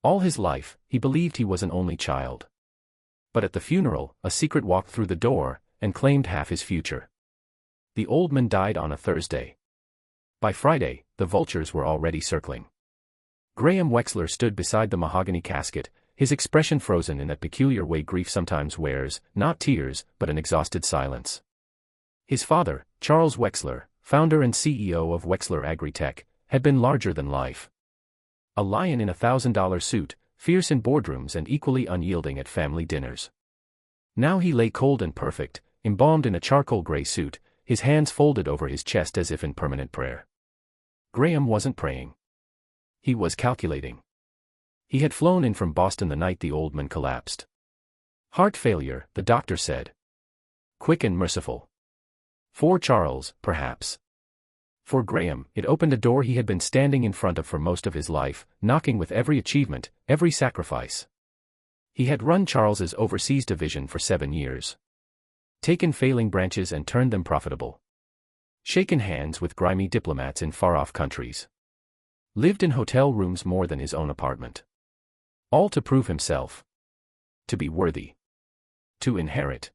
All his life, he believed he was an only child. But at the funeral, a secret walked through the door and claimed half his future. The old man died on a Thursday. By Friday, the vultures were already circling. Graham Wexler stood beside the mahogany casket, his expression frozen in that peculiar way grief sometimes wears, not tears, but an exhausted silence. His father, Charles Wexler, founder and CEO of Wexler Agritech, had been larger than life. A lion in a $1,000 suit, fierce in boardrooms and equally unyielding at family dinners. Now he lay cold and perfect, embalmed in a charcoal gray suit, his hands folded over his chest as if in permanent prayer. Graham wasn't praying. He was calculating. He had flown in from Boston the night the old man collapsed. Heart failure, the doctor said. Quick and merciful. For Charles, perhaps. For Graham, it opened a door he had been standing in front of for most of his life, knocking with every achievement, every sacrifice. He had run Charles's overseas division for 7 years. Taken failing branches and turned them profitable. Shaken hands with grimy diplomats in far-off countries. Lived in hotel rooms more than his own apartment. All to prove himself. To be worthy. To inherit.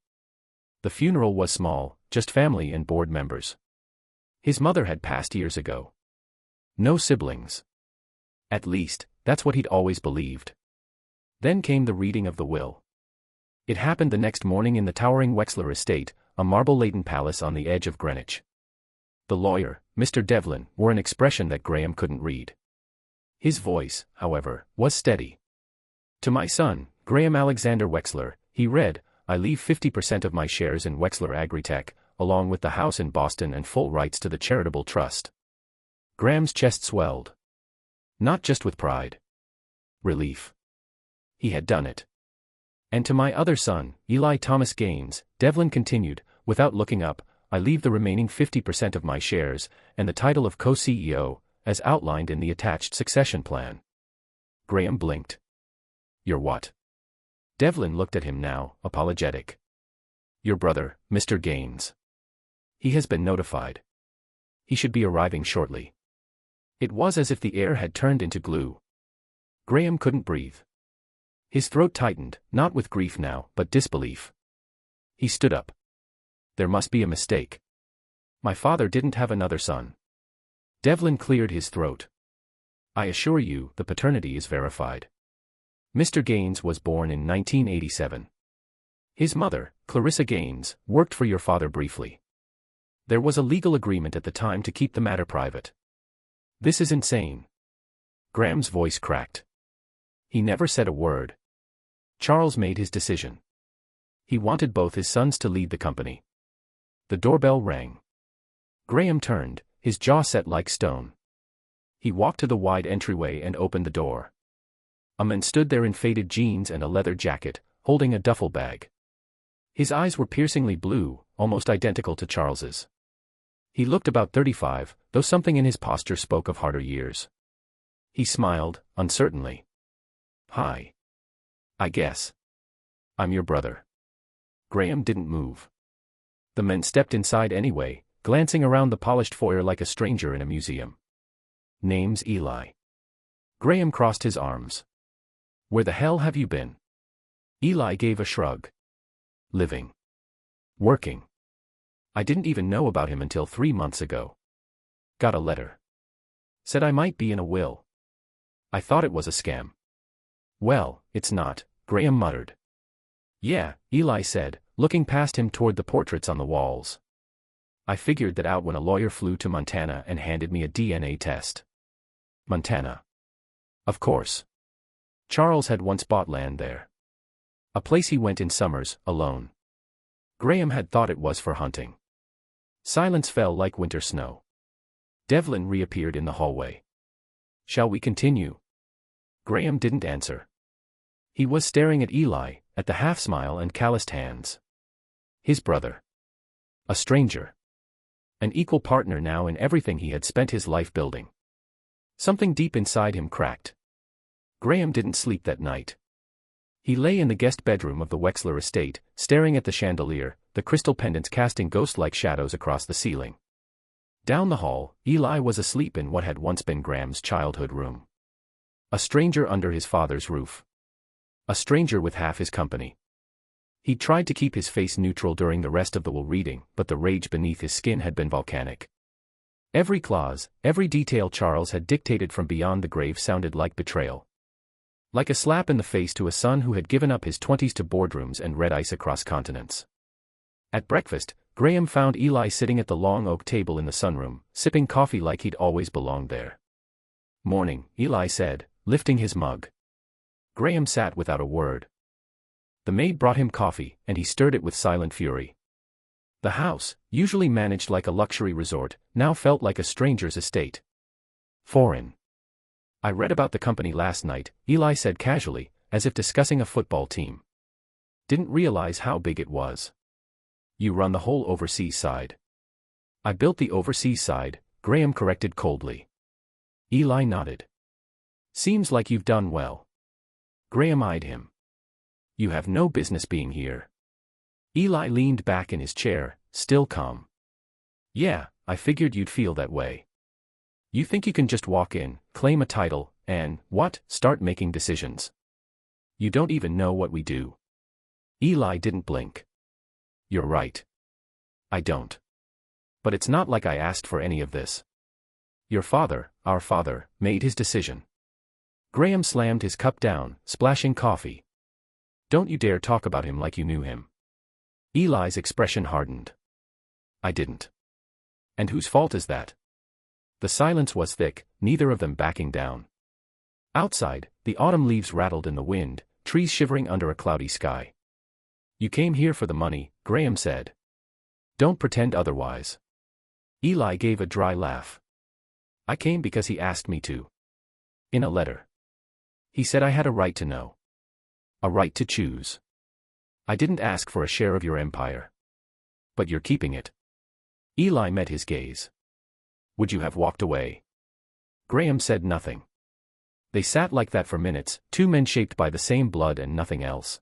The funeral was small, just family and board members. His mother had passed years ago. No siblings. At least, that's what he'd always believed. Then came the reading of the will. It happened the next morning in the towering Wexler estate, a marble-laden palace on the edge of Greenwich. The lawyer, Mr. Devlin, wore an expression that Graham couldn't read. His voice, however, was steady. To my son, Graham Alexander Wexler, he read, I leave 50% of my shares in Wexler Agritech, along with the house in Boston and full rights to the charitable trust. Graham's chest swelled. Not just with pride. Relief. He had done it. And to my other son, Eli Thomas Gaines, Devlin continued, without looking up, I leave the remaining 50% of my shares, and the title of co-CEO, as outlined in the attached succession plan. Graham blinked. Your what? Devlin looked at him now, apologetic. Your brother, Mr. Gaines. He has been notified. He should be arriving shortly. It was as if the air had turned into glue. Graham couldn't breathe. His throat tightened, not with grief now, but disbelief. He stood up. There must be a mistake. My father didn't have another son. Devlin cleared his throat. I assure you, the paternity is verified. Mr. Gaines was born in 1987. His mother, Clarissa Gaines, worked for your father briefly. There was a legal agreement at the time to keep the matter private. This is insane. Graham's voice cracked. He never said a word. Charles made his decision. He wanted both his sons to lead the company. The doorbell rang. Graham turned, his jaw set like stone. He walked to the wide entryway and opened the door. A man stood there in faded jeans and a leather jacket, holding a duffel bag. His eyes were piercingly blue, almost identical to Charles's. He looked about 35, though something in his posture spoke of harder years. He smiled, uncertainly. Hi. I guess. I'm your brother. Graham didn't move. The man stepped inside anyway, glancing around the polished foyer like a stranger in a museum. Name's Eli. Graham crossed his arms. Where the hell have you been? Eli gave a shrug. Living. Working. I didn't even know about him until 3 months ago. Got a letter. Said I might be in a will. I thought it was a scam. Well, it's not, Graham muttered. Yeah, Eli said, looking past him toward the portraits on the walls. I figured that out when a lawyer flew to Montana and handed me a DNA test. Montana. Of course. Charles had once bought land there. A place he went in summers, alone. Graham had thought it was for hunting. Silence fell like winter snow. Devlin reappeared in the hallway. Shall we continue? Graham didn't answer. He was staring at Eli, at the half-smile and calloused hands. His brother. A stranger. An equal partner now in everything he had spent his life building. Something deep inside him cracked. Graham didn't sleep that night. He lay in the guest bedroom of the Wexler estate, staring at the chandelier, the crystal pendants casting ghost-like shadows across the ceiling. Down the hall, Eli was asleep in what had once been Graham's childhood room. A stranger under his father's roof. A stranger with half his company. He tried to keep his face neutral during the rest of the will reading, but the rage beneath his skin had been volcanic. Every clause, every detail Charles had dictated from beyond the grave sounded like betrayal. Like a slap in the face to a son who had given up his 20s to boardrooms and red ice across continents. At breakfast, Graham found Eli sitting at the long oak table in the sunroom, sipping coffee like he'd always belonged there. "Morning," Eli said, lifting his mug. Graham sat without a word. The maid brought him coffee, and he stirred it with silent fury. The house, usually managed like a luxury resort, now felt like a stranger's estate. Foreign. "I read about the company last night," Eli said casually, as if discussing a football team. "Didn't realize how big it was." "You run the whole overseas side." "I built the overseas side," Graham corrected coldly. Eli nodded. "Seems like you've done well." Graham eyed him. "You have no business being here." Eli leaned back in his chair, still calm. "Yeah, I figured you'd feel that way. You think you can just walk in, claim a title, and, start making decisions. You don't even know what we do." Eli didn't blink. "You're right. I don't. But it's not like I asked for any of this. Your father, our father, made his decision." Graham slammed his cup down, splashing coffee. "Don't you dare talk about him like you knew him." Eli's expression hardened. "I didn't. And whose fault is that?" The silence was thick, neither of them backing down. Outside, the autumn leaves rattled in the wind, trees shivering under a cloudy sky. "You came here for the money," Graham said. "Don't pretend otherwise." Eli gave a dry laugh. "I came because he asked me to. In a letter. He said I had a right to know. A right to choose. I didn't ask for a share of your empire. But you're keeping it." Eli met his gaze. "Would you have walked away?" Graham said nothing. They sat like that for minutes, two men shaped by the same blood and nothing else.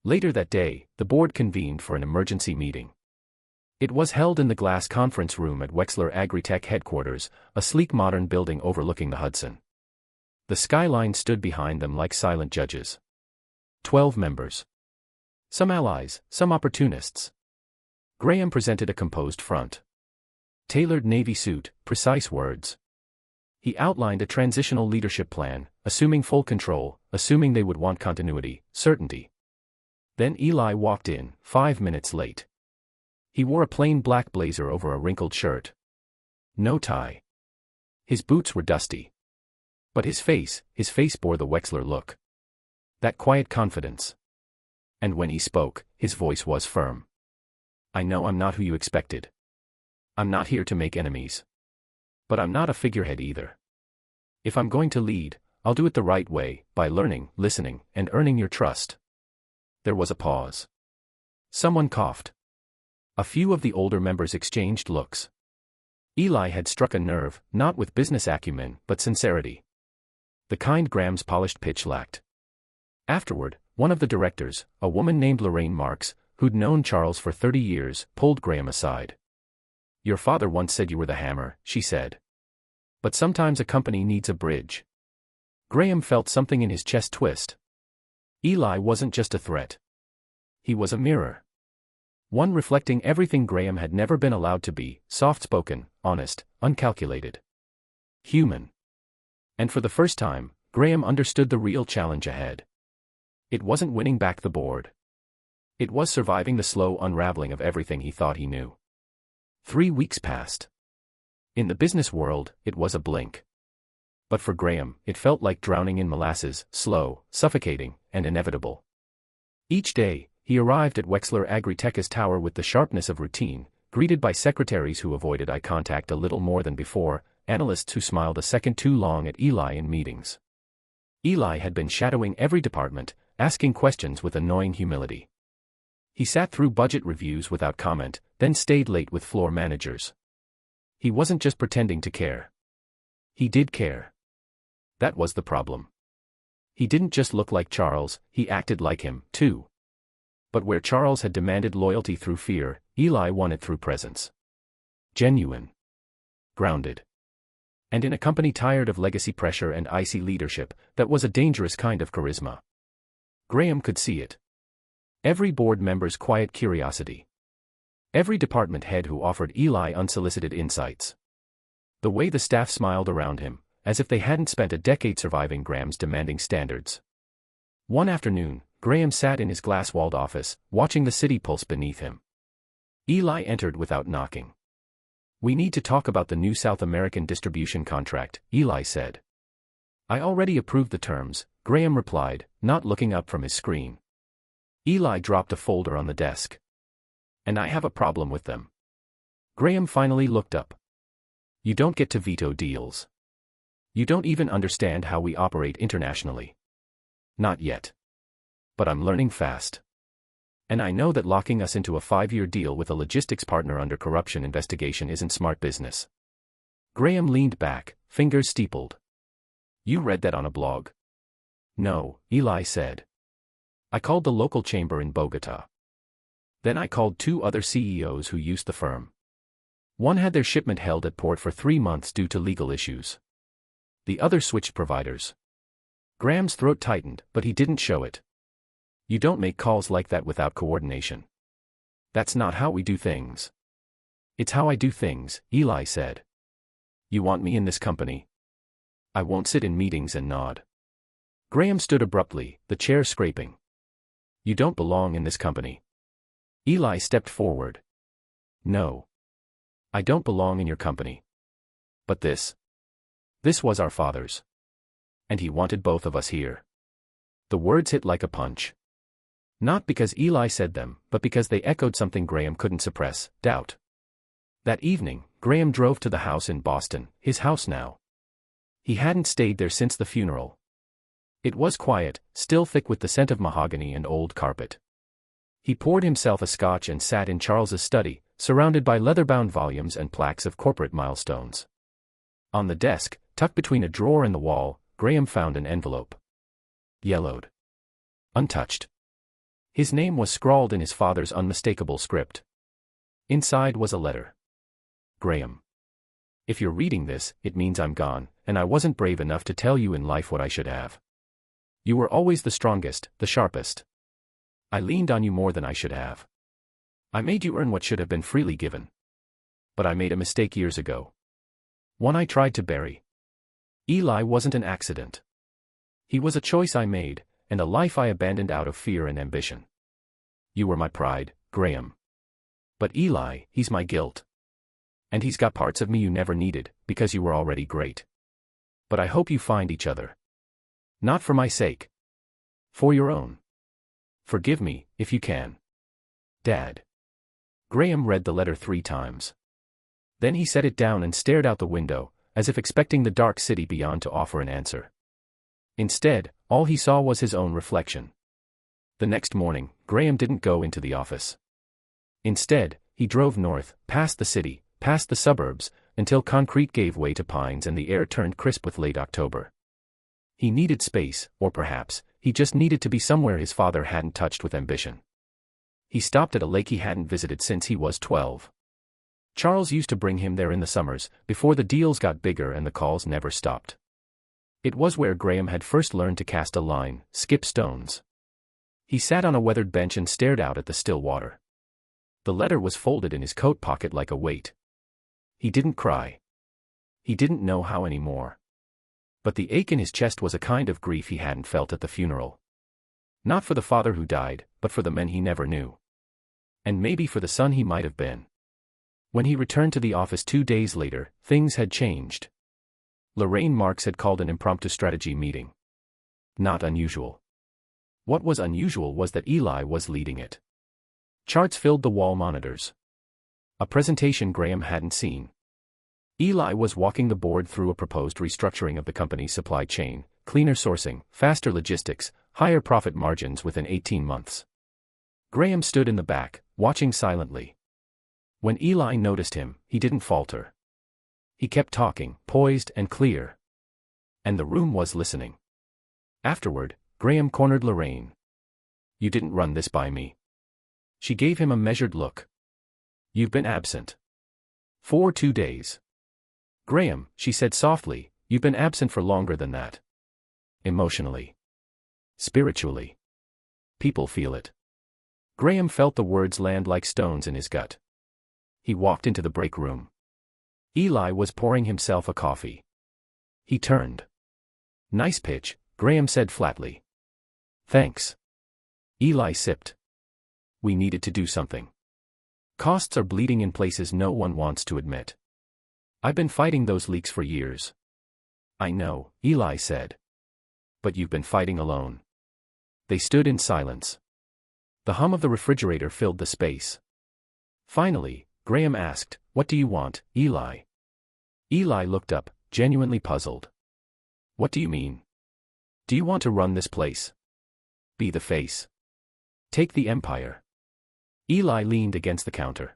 Later that day, the board convened for an emergency meeting. It was held in the glass conference room at Wexler Agritech headquarters, a sleek modern building overlooking the Hudson. The skyline stood behind them like silent judges. 12 members. Some allies, some opportunists. Graham presented a composed front. Tailored navy suit, precise words. He outlined a transitional leadership plan, assuming full control, assuming they would want continuity, certainty. Then Eli walked in, 5 minutes late. He wore a plain black blazer over a wrinkled shirt. No tie. His boots were dusty. But his face bore the Wexler look. That quiet confidence. And when he spoke, his voice was firm. "I know I'm not who you expected. I'm not here to make enemies. But I'm not a figurehead either. If I'm going to lead, I'll do it the right way, by learning, listening, and earning your trust." There was a pause. Someone coughed. A few of the older members exchanged looks. Eli had struck a nerve, not with business acumen, but sincerity. The kind Graham's polished pitch lacked. Afterward, one of the directors, a woman named Lorraine Marks, who'd known Charles for 30 years, pulled Graham aside. "Your father once said you were the hammer," she said. "But sometimes a company needs a bridge." Graham felt something in his chest twist. Eli wasn't just a threat. He was a mirror. One reflecting everything Graham had never been allowed to be, soft-spoken, honest, uncalculated. Human. And for the first time, Graham understood the real challenge ahead. It wasn't winning back the board. It was surviving the slow unraveling of everything he thought he knew. 3 weeks passed. In the business world, it was a blink. But for Graham, it felt like drowning in molasses, slow, suffocating, and inevitable. Each day, he arrived at Wexler Agritech's tower with the sharpness of routine, greeted by secretaries who avoided eye contact a little more than before, analysts who smiled a second too long at Eli in meetings. Eli had been shadowing every department, asking questions with annoying humility. He sat through budget reviews without comment, then stayed late with floor managers. He wasn't just pretending to care. He did care. That was the problem. He didn't just look like Charles, he acted like him, too. But where Charles had demanded loyalty through fear, Eli won it through presence. Genuine. Grounded. And in a company tired of legacy pressure and icy leadership, that was a dangerous kind of charisma. Graham could see it. Every board member's quiet curiosity. Every department head who offered Eli unsolicited insights. The way the staff smiled around him, as if they hadn't spent a decade surviving Graham's demanding standards. One afternoon, Graham sat in his glass-walled office, watching the city pulse beneath him. Eli entered without knocking. "We need to talk about the new South American distribution contract," Eli said. "I already approved the terms," Graham replied, not looking up from his screen. Eli dropped a folder on the desk. "And I have a problem with them." Graham finally looked up. "You don't get to veto deals. You don't even understand how we operate internationally." "Not yet. But I'm learning fast. And I know that locking us into a 5-year deal with a logistics partner under corruption investigation isn't smart business." Graham leaned back, fingers steepled. "You read that on a blog?" "No," Eli said. "I called the local chamber in Bogota. Then I called 2 other CEOs who used the firm. One had their shipment held at port for 3 months due to legal issues. The other switched providers." Graham's throat tightened, but he didn't show it. "You don't make calls like that without coordination. That's not how we do things." "It's how I do things," Eli said. "You want me in this company? I won't sit in meetings and nod." Graham stood abruptly, the chair scraping. "You don't belong in this company." Eli stepped forward. "No. I don't belong in your company. But this was our father's. And he wanted both of us here." The words hit like a punch. Not because Eli said them, but because they echoed something Graham couldn't suppress: doubt. That evening, Graham drove to the house in Boston, his house now. He hadn't stayed there since the funeral. It was quiet, still thick with the scent of mahogany and old carpet. He poured himself a scotch and sat in Charles's study, surrounded by leather-bound volumes and plaques of corporate milestones. On the desk, tucked between a drawer and the wall, Graham found an envelope. Yellowed. Untouched. His name was scrawled in his father's unmistakable script. Inside was a letter. "Graham. If you're reading this, it means I'm gone, and I wasn't brave enough to tell you in life what I should have. You were always the strongest, the sharpest. I leaned on you more than I should have. I made you earn what should have been freely given. But I made a mistake years ago. One I tried to bury. Eli wasn't an accident. He was a choice I made, and a life I abandoned out of fear and ambition. You were my pride, Graham. But Eli, he's my guilt. And he's got parts of me you never needed, because you were already great. But I hope you find each other. Not for my sake. For your own. Forgive me, if you can. Dad." Graham read the letter 3 times. Then he set it down and stared out the window, as if expecting the dark city beyond to offer an answer. Instead, all he saw was his own reflection. The next morning, Graham didn't go into the office. Instead, he drove north, past the city, past the suburbs, until concrete gave way to pines and the air turned crisp with late October. He needed space, or perhaps, he just needed to be somewhere his father hadn't touched with ambition. He stopped at a lake he hadn't visited since he was 12. Charles used to bring him there in the summers, before the deals got bigger and the calls never stopped. It was where Graham had first learned to cast a line, skip stones. He sat on a weathered bench and stared out at the still water. The letter was folded in his coat pocket like a weight. He didn't cry. He didn't know how anymore. But the ache in his chest was a kind of grief he hadn't felt at the funeral. Not for the father who died, but for the men he never knew. And maybe for the son he might have been. When he returned to the office 2 days later, things had changed. Lorraine Marks had called an impromptu strategy meeting. Not unusual. What was unusual was that Eli was leading it. Charts filled the wall monitors. A presentation Graham hadn't seen. Eli was walking the board through a proposed restructuring of the company's supply chain, cleaner sourcing, faster logistics, higher profit margins within 18 months. Graham stood in the back, watching silently. When Eli noticed him, he didn't falter. He kept talking, poised and clear. And the room was listening. Afterward, Graham cornered Lorraine. "You didn't run this by me." She gave him a measured look. "You've been absent. For 2 days." Graham, she said softly, you've been absent for longer than that. Emotionally. Spiritually. People feel it. Graham felt the words land like stones in his gut. He walked into the break room. Eli was pouring himself a coffee. He turned. Nice pitch, Graham said flatly. Thanks. Eli sipped. We needed to do something. Costs are bleeding in places no one wants to admit. I've been fighting those leaks for years. I know, Eli said. But you've been fighting alone. They stood in silence. The hum of the refrigerator filled the space. Finally, Graham asked, what do you want, Eli? Eli looked up, genuinely puzzled. What do you mean? Do you want to run this place? Be the face. Take the empire. Eli leaned against the counter.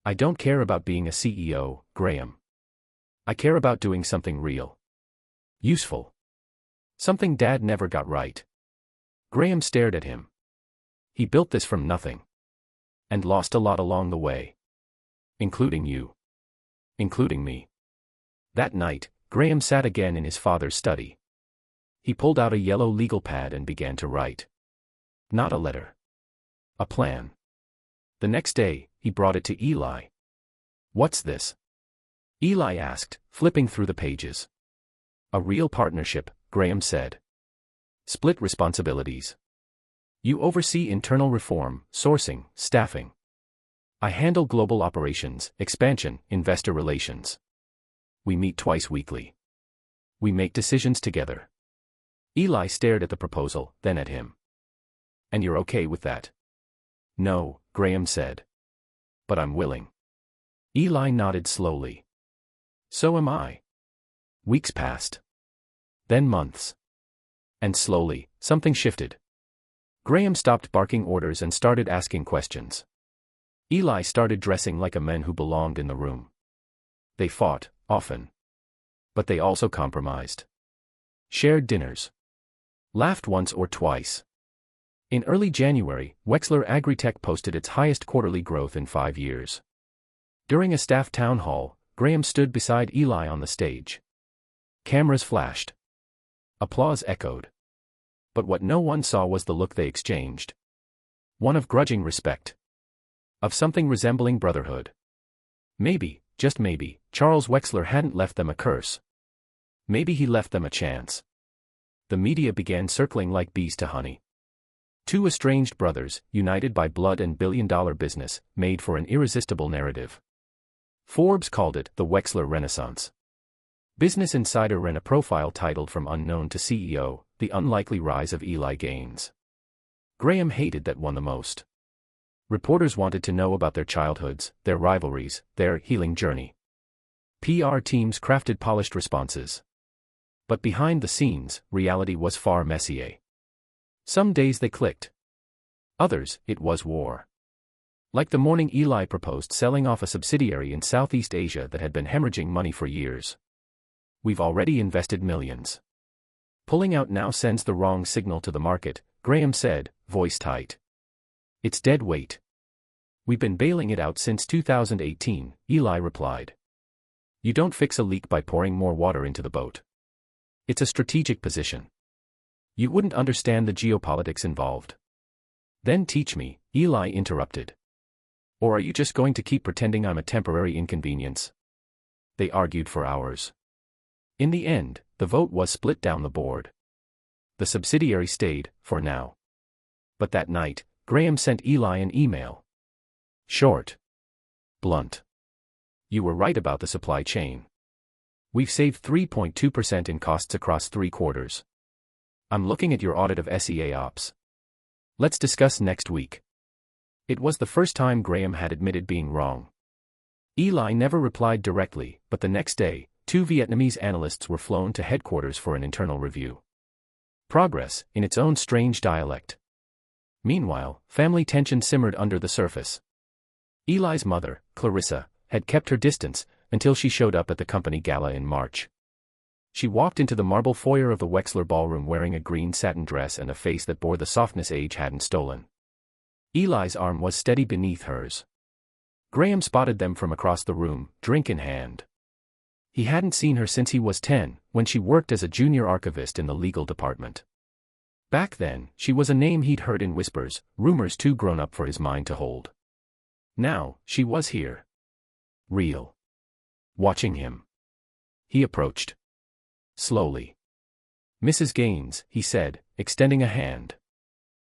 I don't care about being a CEO, Graham. I care about doing something real. Useful. Something Dad never got right. Graham stared at him. He built this from nothing. And lost a lot along the way. Including you. Including me. That night, Graham sat again in his father's study. He pulled out a yellow legal pad and began to write. Not a letter. A plan. The next day, he brought it to Eli. What's this? Eli asked, flipping through the pages. A real partnership, Graham said. Split responsibilities. You oversee internal reform, sourcing, staffing. I handle global operations, expansion, investor relations. We meet twice weekly. We make decisions together. Eli stared at the proposal, then at him. And you're okay with that? No, Graham said. But I'm willing. Eli nodded slowly. So am I. Weeks passed. Then months. And slowly, something shifted. Graham stopped barking orders and started asking questions. Eli started dressing like a man who belonged in the room. They fought, often. But they also compromised. Shared dinners. Laughed once or twice. In early January, Wexler Agritech posted its highest quarterly growth in 5 years. During a staff town hall, Graham stood beside Eli on the stage. Cameras flashed. Applause echoed. But what no one saw was the look they exchanged. One of grudging respect. Of something resembling brotherhood. Maybe, just maybe, Charles Wexler hadn't left them a curse. Maybe he left them a chance. The media began circling like bees to honey. Two estranged brothers, united by blood and billion-dollar business, made for an irresistible narrative. Forbes called it the Wexler Renaissance. Business Insider ran a profile titled From Unknown to CEO, The Unlikely Rise of Eli Gaines. Graham hated that one the most. Reporters wanted to know about their childhoods, their rivalries, their healing journey. PR teams crafted polished responses. But behind the scenes, reality was far messier. Some days they clicked. Others, it was war. Like the morning Eli proposed selling off a subsidiary in Southeast Asia that had been hemorrhaging money for years. We've already invested millions. Pulling out now sends the wrong signal to the market, Graham said, voice tight. It's dead weight. We've been bailing it out since 2018, Eli replied. You don't fix a leak by pouring more water into the boat. It's a strategic position. You wouldn't understand the geopolitics involved. Then teach me, Eli interrupted. Or are you just going to keep pretending I'm a temporary inconvenience? They argued for hours. In the end, the vote was split down the board. The subsidiary stayed, for now. But that night, Graham sent Eli an email. Short. Blunt. You were right about the supply chain. We've saved 3.2% in costs across 3 quarters. I'm looking at your audit of SEA ops. Let's discuss next week. It was the first time Graham had admitted being wrong. Eli never replied directly, but the next day, 2 Vietnamese analysts were flown to headquarters for an internal review. Progress, in its own strange dialect. Meanwhile, family tension simmered under the surface. Eli's mother, Clarissa, had kept her distance, until she showed up at the company gala in March. She walked into the marble foyer of the Wexler ballroom wearing a green satin dress and a face that bore the softness age hadn't stolen. Eli's arm was steady beneath hers. Graham spotted them from across the room, drink in hand. He hadn't seen her since he was 10, when she worked as a junior archivist in the legal department. Back then, she was a name he'd heard in whispers, rumors too grown up for his mind to hold. Now, she was here. Real. Watching him. He approached. Slowly. "Mrs. Gaines," he said, extending a hand.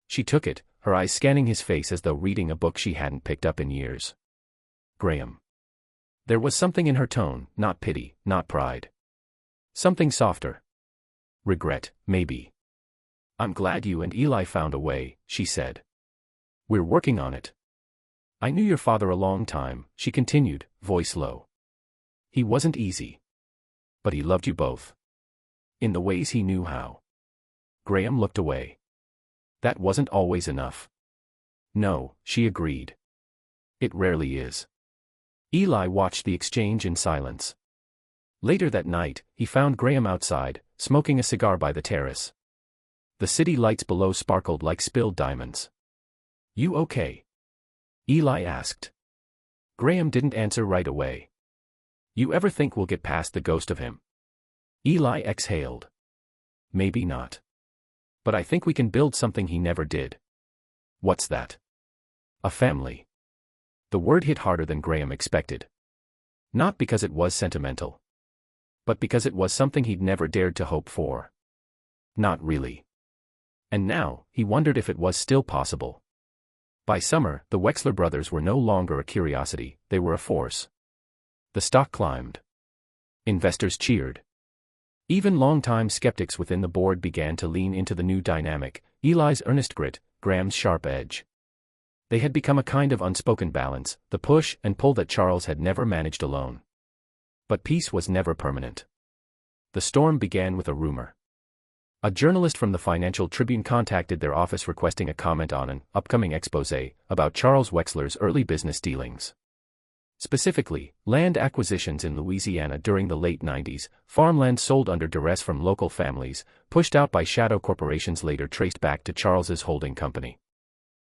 She took it, her eyes scanning his face as though reading a book she hadn't picked up in years. "Graham." There was something in her tone, not pity, not pride. Something softer. Regret, maybe. "I'm glad you and Eli found a way," she said. "We're working on it." "I knew your father a long time," she continued, voice low. "He wasn't easy. But he loved you both. In the ways he knew how." Graham looked away. That wasn't always enough. "No," she agreed. "It rarely is." Eli watched the exchange in silence. Later that night, he found Graham outside, smoking a cigar by the terrace. The city lights below sparkled like spilled diamonds. "You okay?" Eli asked. Graham didn't answer right away. "You ever think we'll get past the ghost of him?" Eli exhaled. "Maybe not. But I think we can build something he never did." "What's that?" "A family." The word hit harder than Graham expected. Not because it was sentimental. But because it was something he'd never dared to hope for. Not really. And now, he wondered if it was still possible. By summer, the Wexler brothers were no longer a curiosity, they were a force. The stock climbed. Investors cheered. Even longtime skeptics within the board began to lean into the new dynamic, Eli's earnest grit, Graham's sharp edge. They had become a kind of unspoken balance, the push and pull that Charles had never managed alone. But peace was never permanent. The storm began with a rumor. A journalist from the Financial Tribune contacted their office requesting a comment on an upcoming exposé about Charles Wexler's early business dealings. Specifically, land acquisitions in Louisiana during the late 90s, farmland sold under duress from local families, pushed out by shadow corporations later traced back to Charles's holding company.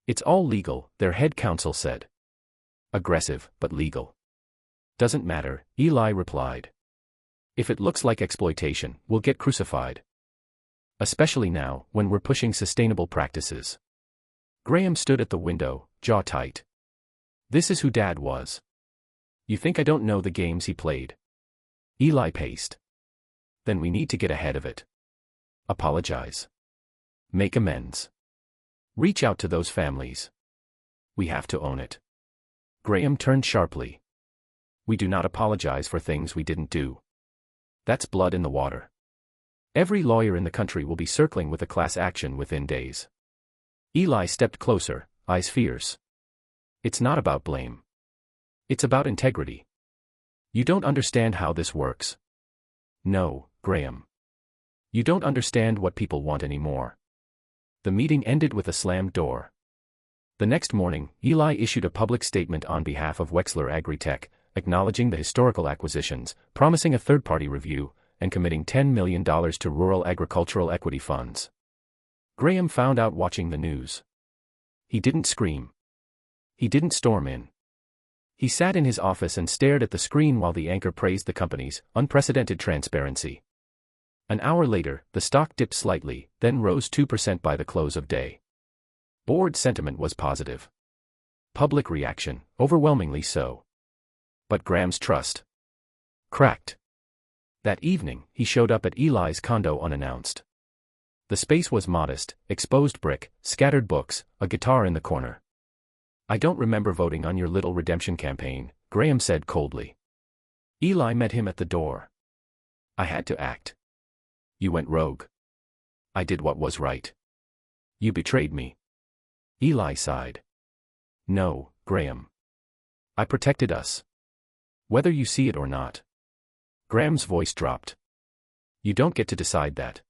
"It's all legal," their head counsel said. "Aggressive, but legal." "Doesn't matter," Eli replied. "If it looks like exploitation, we'll get crucified. Especially now, when we're pushing sustainable practices." Graham stood at the window, jaw tight. "This is who Dad was. You think I don't know the games he played?" Eli paced. "Then we need to get ahead of it. Apologize. Make amends. Reach out to those families. We have to own it." Graham turned sharply. "We do not apologize for things we didn't do. That's blood in the water. Every lawyer in the country will be circling with a class action within days." Eli stepped closer, eyes fierce. "It's not about blame. It's about integrity. You don't understand how this works." "No, Graham. You don't understand what people want anymore." The meeting ended with a slammed door. The next morning, Eli issued a public statement on behalf of Wexler Agri-Tech, acknowledging the historical acquisitions, promising a third-party review, and committing $10 million to rural agricultural equity funds. Graham found out watching the news. He didn't scream. He didn't storm in. He sat in his office and stared at the screen while the anchor praised the company's unprecedented transparency. An hour later, the stock dipped slightly, then rose 2% by the close of day. Board sentiment was positive. Public reaction, overwhelmingly so. But Graham's trust cracked. That evening, he showed up at Eli's condo unannounced. The space was modest, exposed brick, scattered books, a guitar in the corner. "I don't remember voting on your little redemption campaign," Graham said coldly. Eli met him at the door. "I had to act. You went rogue. I did what was right. You betrayed me." Eli sighed. "No, Graham. I protected us. Whether you see it or not." Graham's voice dropped. "You don't get to decide that."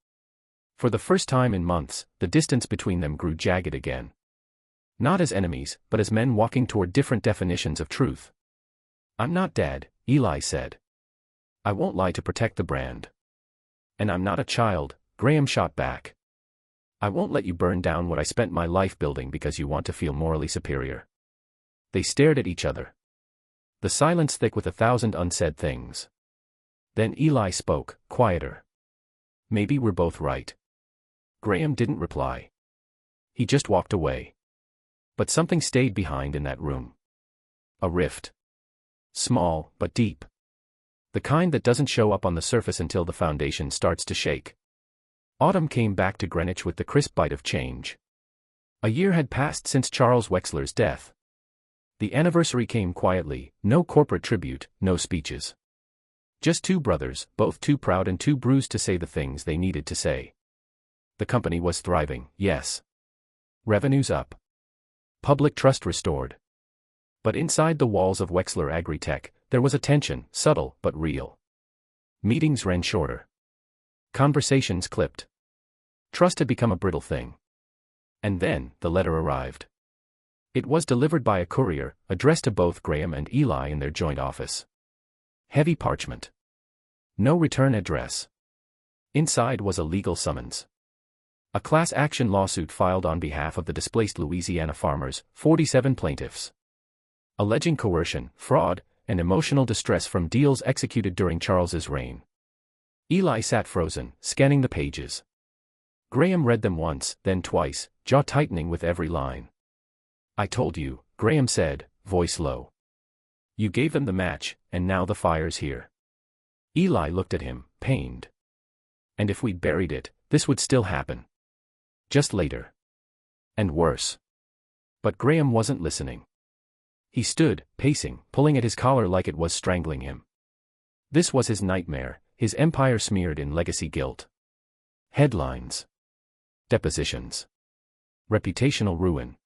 For the first time in months, the distance between them grew jagged again. Not as enemies, but as men walking toward different definitions of truth. "I'm not Dad," Eli said. "I won't lie to protect the brand." "And I'm not a child," Graham shot back. "I won't let you burn down what I spent my life building because you want to feel morally superior." They stared at each other. The silence thick with 1,000 unsaid things. Then Eli spoke, quieter. Maybe we're both right. Graham didn't reply. He just walked away. But something stayed behind in that room. A rift. Small, but deep. The kind that doesn't show up on the surface until the foundation starts to shake. Autumn came back to Greenwich with the crisp bite of change. A year had passed since Charles Wexler's death. The anniversary came quietly, no corporate tribute, no speeches. Just two brothers, both too proud and too bruised to say the things they needed to say. The company was thriving, yes. Revenues up. Public trust restored. But inside the walls of Wexler Agritech, there was a tension, subtle but real. Meetings ran shorter. Conversations clipped. Trust had become a brittle thing. And then, the letter arrived. It was delivered by a courier, addressed to both Graham and Eli in their joint office. Heavy parchment. No return address. Inside was a legal summons. A class action lawsuit filed on behalf of the displaced Louisiana farmers, 47 plaintiffs. Alleging coercion, fraud, and emotional distress from deals executed during Charles's reign. Eli sat frozen, scanning the pages. Graham read them once, then twice, jaw tightening with every line. I told you, Graham said, voice low. You gave them the match, and now the fire's here. Eli looked at him, pained. And if we'd buried it, this would still happen. Just later. And worse. But Graham wasn't listening. He stood, pacing, pulling at his collar like it was strangling him. This was his nightmare, his empire smeared in legacy guilt. Headlines. Depositions. Reputational ruin.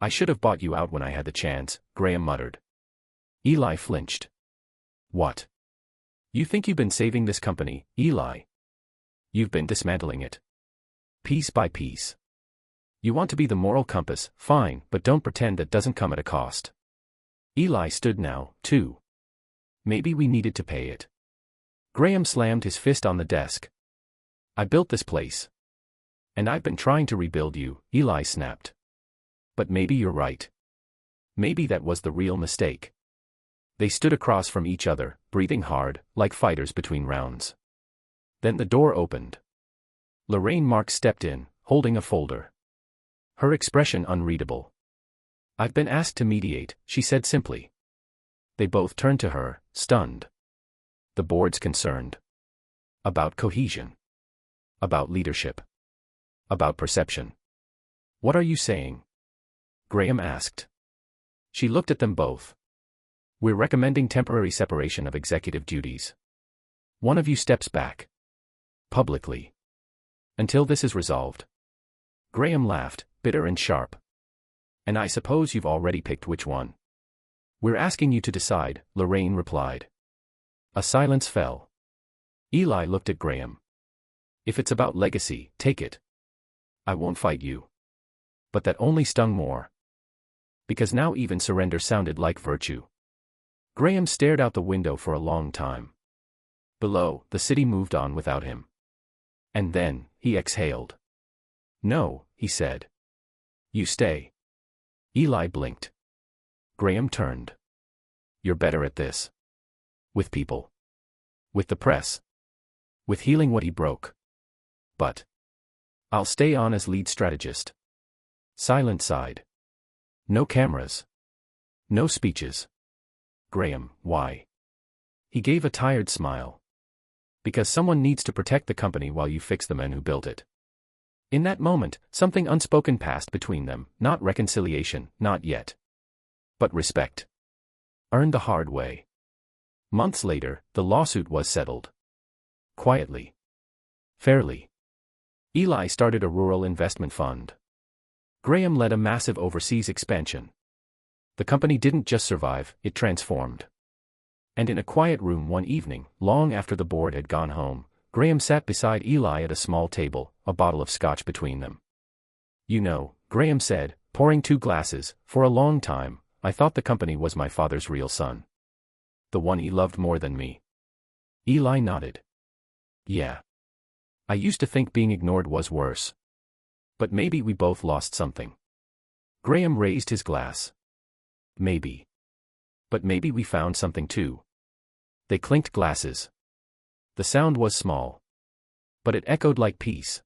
I should have bought you out when I had the chance, Graham muttered. Eli flinched. What? You think you've been saving this company, Eli? You've been dismantling it. Piece by piece. You want to be the moral compass, fine, but don't pretend that doesn't come at a cost. Eli stood now, too. Maybe we needed to pay it. Graham slammed his fist on the desk. I built this place. And I've been trying to rebuild you, Eli snapped. But maybe you're right. Maybe that was the real mistake. They stood across from each other, breathing hard, like fighters between rounds. Then the door opened. Lorraine Marks stepped in, holding a folder. Her expression unreadable. I've been asked to mediate, she said simply. They both turned to her, stunned. The board's concerned. About cohesion. About leadership. About perception. What are you saying? Graham asked. She looked at them both. We're recommending temporary separation of executive duties. One of you steps back. Publicly. Until this is resolved. Graham laughed, bitter and sharp. And I suppose you've already picked which one. We're asking you to decide, Lorraine replied. A silence fell. Eli looked at Graham. If it's about legacy, take it. I won't fight you. But that only stung more. Because now even surrender sounded like virtue. Graham stared out the window for a long time. Below, the city moved on without him. And then, he exhaled. No, he said. You stay. Eli blinked. Graham turned. You're better at this. With people. With the press. With healing what he broke. But. I'll stay on as lead strategist. Silent sighed. No cameras. No speeches. Graham, why? He gave a tired smile. Because someone needs to protect the company while you fix the men who built it. In that moment, something unspoken passed between them, not reconciliation, not yet. But respect. Earned the hard way. Months later, the lawsuit was settled. Quietly. Fairly. Eli started a rural investment fund. Graham led a massive overseas expansion. The company didn't just survive, it transformed. And in a quiet room one evening, long after the board had gone home, Graham sat beside Eli at a small table, a bottle of scotch between them. You know, Graham said, pouring 2 glasses, for a long time, I thought the company was my father's real son. The one he loved more than me. Eli nodded. Yeah. I used to think being ignored was worse. But maybe we both lost something. Graham raised his glass. Maybe. But maybe we found something too. They clinked glasses. The sound was small, but it echoed like peace.